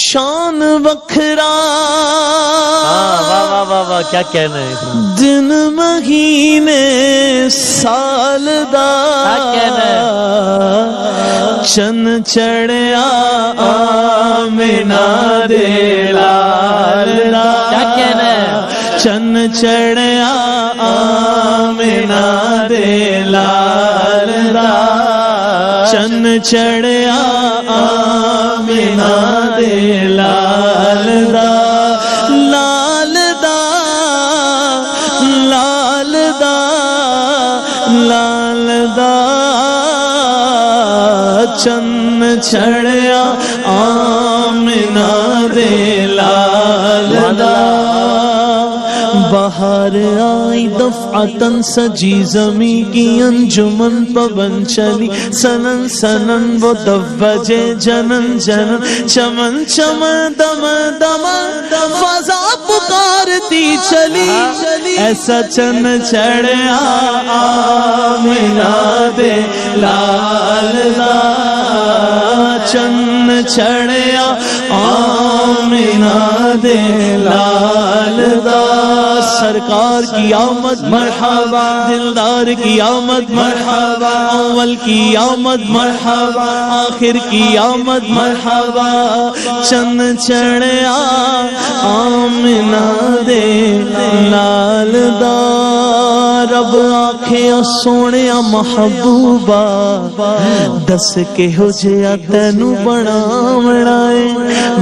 شان وکھرا واہ واہ واہ واہ، کیا کہنا ہے اس میں؟ دن مہینے سال دا کیا کہنا ہے؟ چن چڑھیا آمینہ دے لال دا، کیا کہنا ہے؟ چن چڑھیا آمینہ دے لال دا، چن چڑھیا آمینہ دے لال دا، لال دا لال دا لال دا، چن چڑھیا آمینہ دے لال دا۔ بہار آئی دفعتن سجی زمیں کی انجمن پون چلی، سنن سنن وہ دوجے جنن جنن، چمن چمن دم دم فضا پکارتی چلی، ایسا چن چڑھیا آمینہ دے لال دا، چن چڑھیا آمینہ دے لال دا۔ سرکار کی آمد مرحبا، دلدار کی آمد مرحبا، اول کی آمد مرحبا، آخر کی آمد مرحبا، چن چڑھیا آمینہ دے لال دا۔ رب آکھے سونیا محبوبا، دس کے ہو جیا تینو بناونا ہے،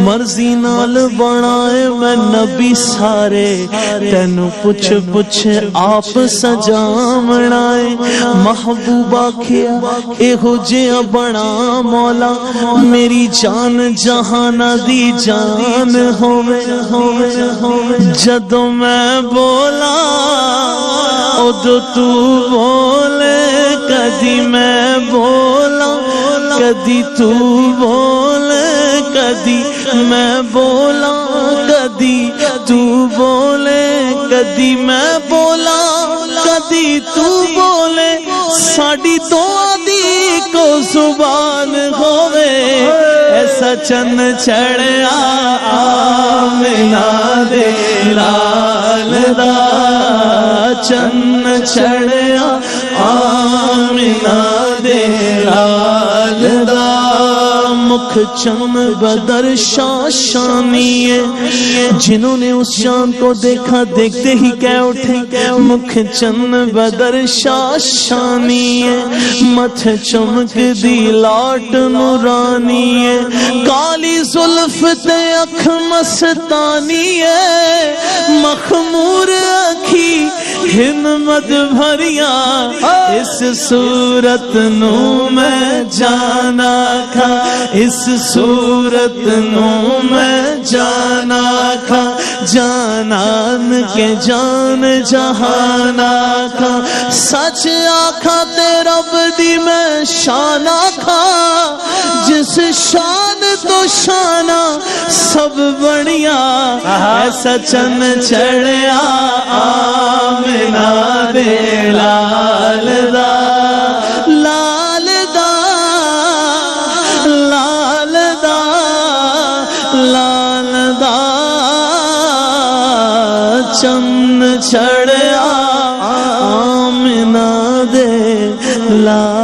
مرضی نال بنائے میں نبی سارے، تینو پوچھ پوچھ آپ سجاونا ہے، محبوبا کیا اے ہو جیا بنا مولا، میری جان جہانا دی جان ہوئے، جدوں میں بولا ادو تو بولے، کدی میں بولا کدی تو بولے، کدی میں بولا کدی تو بولے، کدی میں بولا کدی تو بولے، ساڈی دعا دی کو زبان ہوئے، ایسا چن چڑھیا آمینہ دے لال دا، چن چڑھیا آمینہ دے لال دا۔ مکھ چم بدر شاشانی ہے، جنہوں نے اس چاند کو دیکھا دیکھتے ہی کہہ اٹھے، مکھ چم بدر شاشانی ہے، متھ چمک دی لاٹ نورانی ہے، کالی زلف تے اکھ مستانی ہے، مخمور اکھی ہمت بھریاں، اس صورت نو میں جانا کھا، اس صورت نو میں جانا کھا، جانان کے جان جہانا کھا، سچ آکھا تے رب دی میں شان آکھا، جس شان تو شانہ سب بڑھیا، ایسا چن چڑھیا آمینہ دے لال دا، لال دا لال دا لال دا، چن چڑھیا آمینہ دے لال